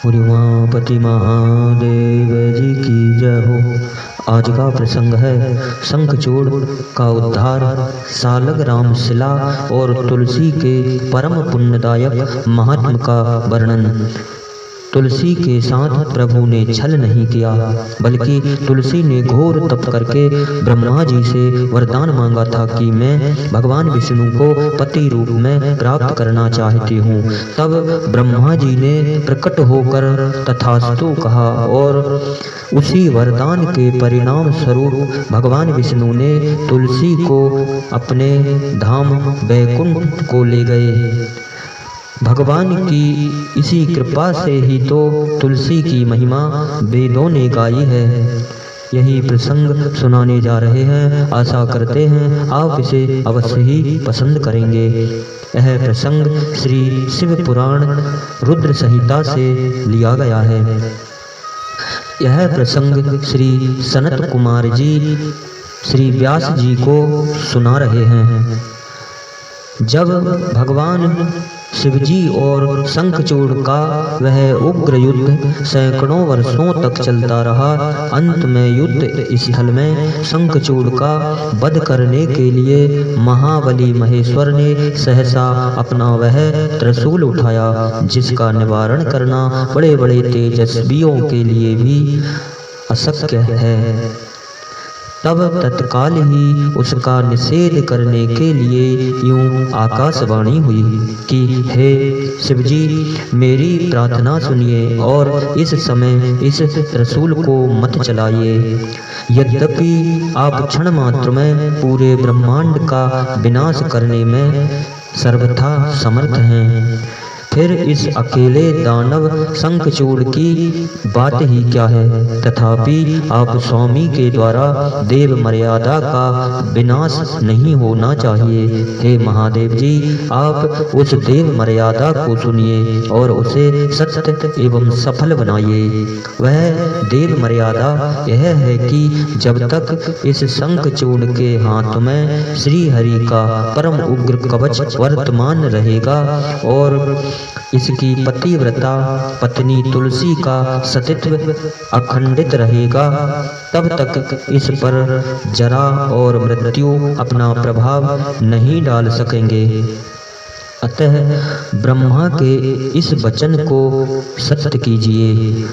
उमापति महादेव जी की जय हो। आज का प्रसंग है शंखचूड़ का उद्धार, सालग राम शिला और तुलसी के परम पुण्यदायक महात्म का वर्णन। तुलसी के साथ प्रभु ने छल नहीं किया, बल्कि तुलसी ने घोर तप करके ब्रह्मा जी से वरदान मांगा था कि मैं भगवान विष्णु को पति रूप में प्राप्त करना चाहती हूँ। तब ब्रह्मा जी ने प्रकट होकर तथास्तु कहा और उसी वरदान के परिणाम स्वरूप भगवान विष्णु ने तुलसी को अपने धाम वैकुंठ को ले गए। भगवान की इसी कृपा से ही तो तुलसी की महिमा वेदों ने गाई है। यही प्रसंग सुनाने जा रहे हैं। आशा करते हैं आप इसे अवश्य ही पसंद करेंगे। यह प्रसंग श्री शिव पुराण रुद्र संहिता से लिया गया है। यह प्रसंग श्री सनत कुमार जी श्री व्यास जी को सुना रहे हैं। जब भगवान शिवजी और शंखचूड़ का वह उग्र युद्ध सैकड़ों वर्षों तक चलता रहा, अंत में युद्ध स्थल में शंखचूड़ का वध करने के लिए महाबली महेश्वर ने सहसा अपना वह त्रिशूल उठाया, जिसका निवारण करना बड़े बड़े तेजस्वियों के लिए भी अशक्य है। तब तत्काल ही उसका निषेध करने के लिए यूं आकाशवाणी हुई कि हे शिवजी, मेरी प्रार्थना सुनिए और इस समय इस त्रिशूल को मत चलाइए। यद्यपि आप क्षण मात्र में पूरे ब्रह्मांड का विनाश करने में सर्वथा समर्थ हैं, फिर इस अकेले दानव शंखचूड़ की बात ही क्या है। तथापि आप स्वामी के द्वारा देव मर्यादा का विनाश नहीं होना चाहिए। हे महादेव जी, आप उस देव मर्यादा को सुनिए और उसे सत्य एवं सफल बनाइए। वह देव मर्यादा यह है कि जब तक इस शंखचूड़ के हाथ में श्री हरि का परम उग्र कवच वर्तमान रहेगा और इसकी पतिव्रता पत्नी तुलसी का सतीत्व अखंडित रहेगा, तब तक इस पर जरा और मृत्यु अपना प्रभाव नहीं डाल सकेंगे। अतः ब्रह्मा के इस वचन को सत्य कीजिए।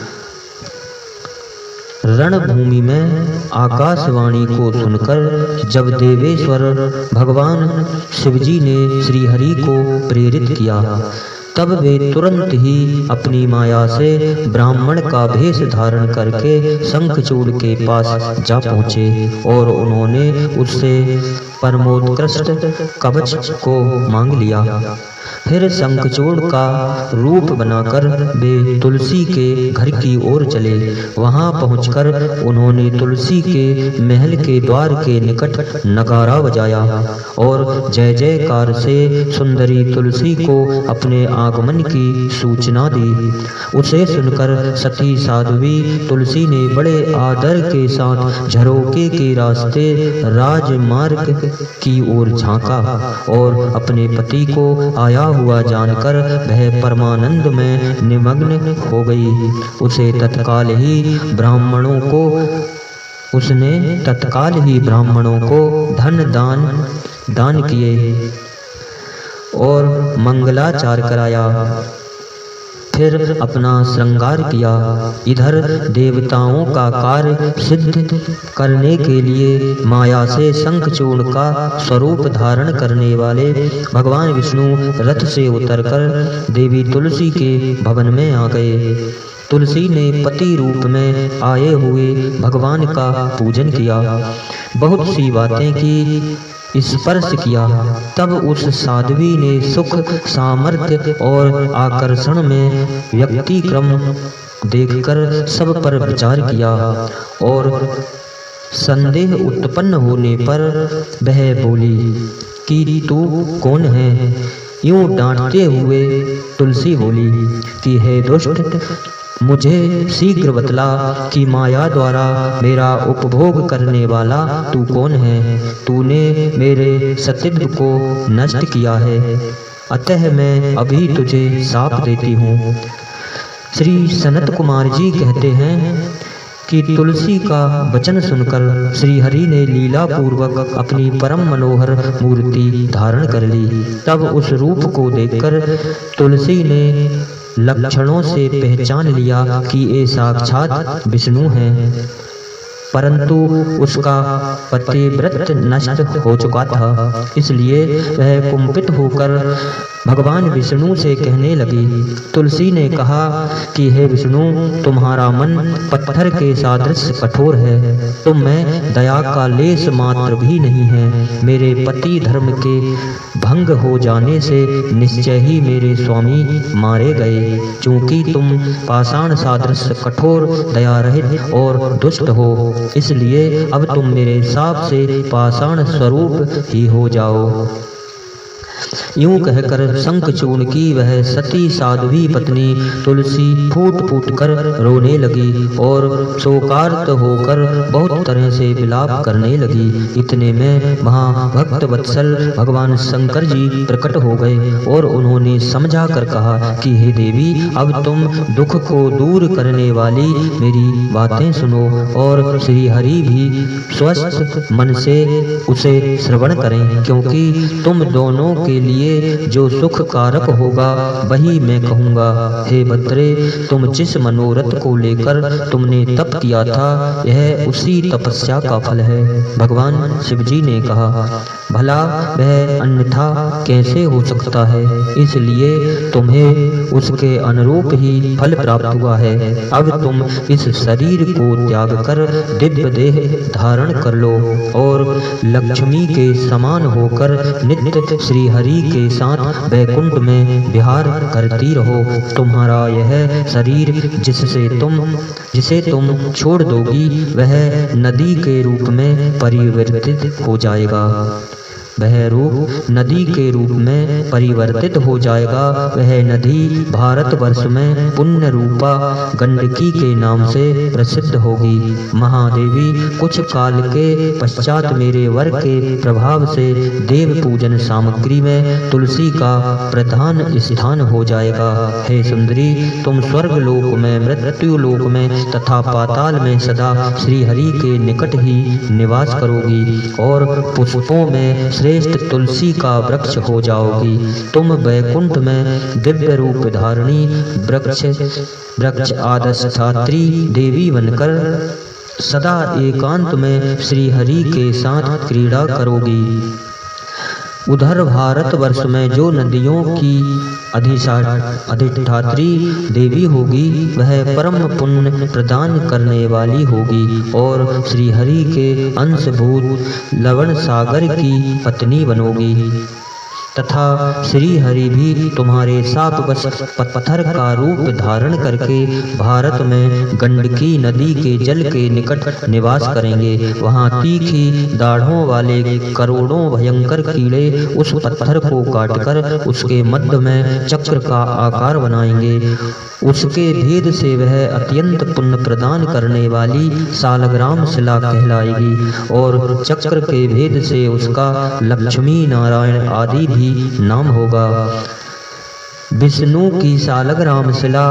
रणभूमि में आकाशवाणी को सुनकर जब देवेश्वर भगवान शिवजी ने श्री हरि को प्रेरित किया, तब वे तुरंत ही अपनी माया से ब्राह्मण का भेष धारण करके शंखचूड़ के पास जा पहुँचे और उन्होंने उससे परमोत्कृष्ट कवच को मांग लिया। फिर शंखचूड़ का रूप बनाकर वे तुलसी के घर की ओर चले। वहां पहुंचकर उन्होंने तुलसी के महल के द्वार के निकट नगारा बजाया और जय जयकार से सुंदरी तुलसी को अपने आगमन की सूचना दी। उसे सुनकर सती साध्वी तुलसी ने बड़े आदर के साथ झरोके के रास्ते राजमार्ग की ओर झांका और अपने पति को आया हुआ जानकर वह परमानंद में निमग्न हो गई। उसने तत्काल ही ब्राह्मणों को धन दान किए और मंगलाचार कराया। फिर अपना श्रृंगार किया। इधर देवताओं का कार्य सिद्ध करने के लिए माया से शंखचूड़ का स्वरूप धारण करने वाले भगवान विष्णु रथ से उतरकर देवी तुलसी के भवन में आ गए। तुलसी ने पति रूप में आए हुए भगवान का पूजन किया, बहुत सी बातें की, स्पर्श किया। तब उस साध्वी ने सुख, सामर्थ्य और आकर्षण में व्यक्तिक्रम देखकर सब पर विचार किया और संदेह उत्पन्न होने पर वह बोली कि तू कौन है। यूं डांटते हुए तुलसी बोली कि हे दुष्ट, मुझे शीघ्र बतला कि माया द्वारा मेरा उपभोग करने वाला तू कौन है। तूने मेरे सतीत्व को नष्ट किया है, अतः मैं अभी तुझे शाप देती हूँ। श्री सनत कुमार जी कहते हैं कि तुलसी का वचन सुनकर श्री हरि ने लीला पूर्वक अपनी परम मनोहर मूर्ति धारण कर ली। तब उस रूप को देखकर तुलसी ने लक्षणों से पहचान लिया कि ये साक्षात विष्णु हैं, परंतु उसका पतिव्रत नष्ट हो चुका था, इसलिए वह कुंपित होकर भगवान विष्णु से कहने लगी। तुलसी ने कहा कि हे विष्णु, तुम्हारा मन पत्थर के सादृश कठोर है, तुम में दया का लेस मात्र भी नहीं है। मेरे पति धर्म के भंग हो जाने से निश्चय ही मेरे स्वामी मारे गए। चूंकि तुम पाषाण सादृश कठोर, दया रहित और दुष्ट हो, इसलिए अब तुम मेरे शाप से पाषाण स्वरूप ही हो जाओ। यूं कहकर शंखचूर्ण की वह सती साध्वी पत्नी तुलसी फूट फूट कर रोने लगी और शोकार्त होकर बहुत तरह से विलाप करने लगी। इतने में वहाँ भक्त वत्सल भगवान शंकर जी प्रकट हो गए और उन्होंने समझा कर कहा कि हे देवी, अब तुम दुख को दूर करने वाली मेरी बातें सुनो और श्री हरि भी स्वस्थ मन से उसे श्रवण करें, क्योंकि तुम दोनों के लिए जो सुख कारक होगा वही मैं कहूँगा। हे भद्रे, तुम जिस मनोरथ को लेकर तुमने तप किया था, यह उसी तपस्या का फल है। भगवान शिव जी ने कहा, भला वह अन्यथा कैसे हो सकता है, इसलिए तुम्हें उसके अनुरूप ही फल प्राप्त हुआ है। अब तुम इस शरीर को त्याग कर दिव्य देह धारण कर लो और लक्ष्मी के समान होकर नित्य श्री हरि के साथ वैकुंठ में विहार करती रहो। तुम्हारा यह शरीर जिसे तुम छोड़ दोगी, वह नदी के रूप में परिवर्तित हो जाएगा। वह रूप नदी के रूप में परिवर्तित हो जाएगा। वह नदी भारतवर्ष में पुण्य रूपा गंडकी के नाम से प्रसिद्ध होगी। महादेवी, कुछ काल के पश्चात मेरे वर के प्रभाव से देव पूजन सामग्री में तुलसी का प्रधान स्थान हो जाएगा। हे सुंदरी, तुम स्वर्ग लोक में, मृत्यु लोक में तथा पाताल में सदा श्री हरि के निकट ही निवास करोगी और पुष्पों में श्रेष्ठ तुलसी का वृक्ष हो जाओगी। तुम वैकुंठ में दिव्य रूप धारणी वृक्ष आदस्तात्री देवी बनकर सदा एकांत में श्री हरि के साथ क्रीड़ा करोगी। उधर भारतवर्ष में जो नदियों की अधिष्ठात्री देवी होगी, वह परम पुण्य प्रदान करने वाली होगी और श्री हरि के अंशभूत लवण सागर की पत्नी बनोगी तथा श्री हरि भी तुम्हारे शापवश पत्थर का रूप धारण करके भारत में गंडकी नदी के जल के निकट निवास करेंगे। वहाँ तीखी दाढ़ों वाले करोड़ों भयंकर कीड़े उस पत्थर को काटकर उसके मध्य में चक्र का आकार बनाएंगे। उसके भेद से वह अत्यंत पुण्य प्रदान करने वाली सालग्राम शिला कहलाएगी और चक्र के भेद से उसका लक्ष्मी नारायण आदि भी नाम होगा। विष्णु की सालग्राम शिला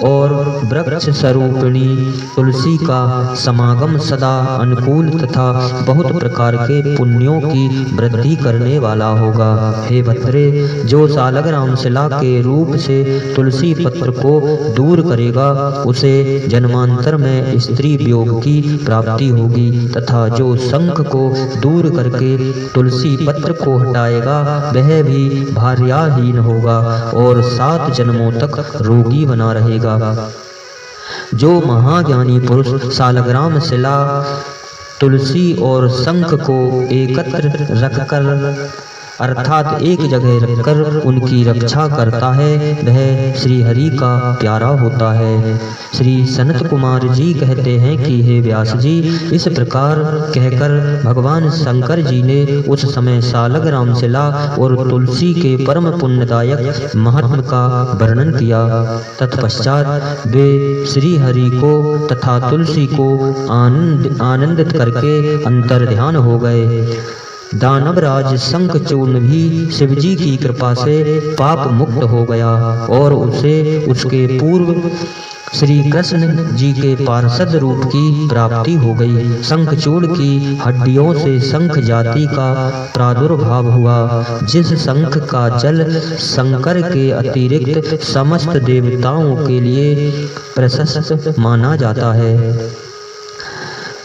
और वृक्ष स्वरूपिणी तुलसी का समागम सदा अनुकूल तथा बहुत प्रकार के पुण्यों की वृद्धि करने वाला होगा। हे भद्रे, जो सालग्राम शिला के रूप से तुलसी पत्र को दूर करेगा, उसे जन्मांतर में स्त्री वियोग की प्राप्ति होगी तथा जो शंख को दूर करके तुलसी पत्र को हटाएगा, वह भी भार्याहीन होगा और 7 जन्मों तक रोगी बना रहेगा। जो महाज्ञानी पुरुष सालग्राम शिला, तुलसी और शंख को एकत्र रखकर अर्थात एक जगह रखकर उनकी रक्षा करता है, वह श्री हरि का प्यारा होता है। श्री सनत कुमार जी कहते हैं कि हे व्यास जी, इस प्रकार कहकर भगवान शंकर जी ने उस समय सालग्राम शिला और तुलसी के परम पुण्यदायक महात्म का वर्णन किया। तत्पश्चात वे श्री हरि को तथा तुलसी को आनंदित करके अंतर्ध्यान हो गए। दानवराज शंखचूर्ण भी शिवजी की कृपा से पाप मुक्त हो गया और उसे उसके पूर्व श्री कृष्ण जी के पार्षद रूप की प्राप्ति हो गई। शंखचूड़ की हड्डियों से शंख जाति का प्रादुर्भाव हुआ। जिस शंख का जल शंकर के अतिरिक्त समस्त देवताओं के लिए प्रशस्त माना जाता है।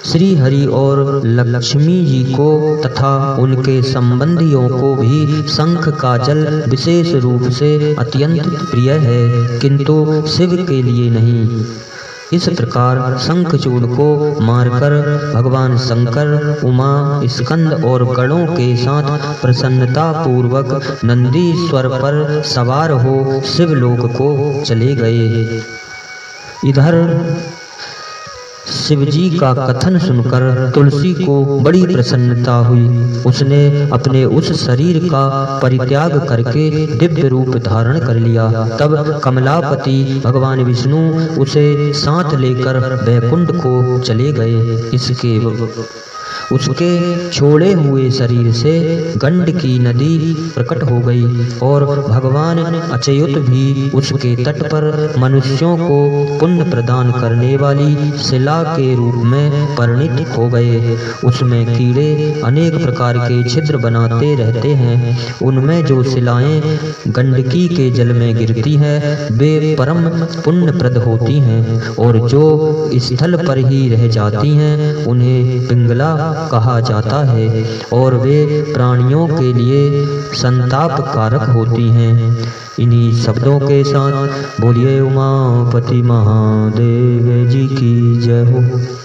श्री हरि और लक्ष्मी जी को तथा उनके संबंधियों को भी शंख का जल विशेष रूप से अत्यंत प्रिय है, किंतु शिव के लिए नहीं। इस प्रकार शंखचूड़ को मारकर भगवान शंकर उमा स्कंद और गणों के साथ प्रसन्नता पूर्वक नंदीश्वर पर सवार हो शिवलोक को चले गए। इधर शिवजी का कथन सुनकर तुलसी को बड़ी प्रसन्नता हुई। उसने अपने उस शरीर का परित्याग करके दिव्य रूप धारण कर लिया। तब कमलापति भगवान विष्णु उसे साथ लेकर वैकुंठ को चले गए। उसके छोड़े हुए शरीर से गंडकी नदी प्रकट हो गई और भगवान अच्युत भी उसके तट पर मनुष्यों को पुण्य प्रदान करने वाली शिला के रूप में परिणित हो गए। उसमें कीड़े अनेक प्रकार के छिद्र बनाते रहते हैं। उनमें जो शिलाएं गंडकी के जल में गिरती हैं वे परम पुण्यप्रद होती हैं, और जो स्थल पर ही रह जाती हैं उन्हें पिंगला कहा जाता है, और वे प्राणियों के लिए संताप कारक होती हैं। इन्हीं शब्दों के साथ बोलिए उमापति महादेव जी की जय हो।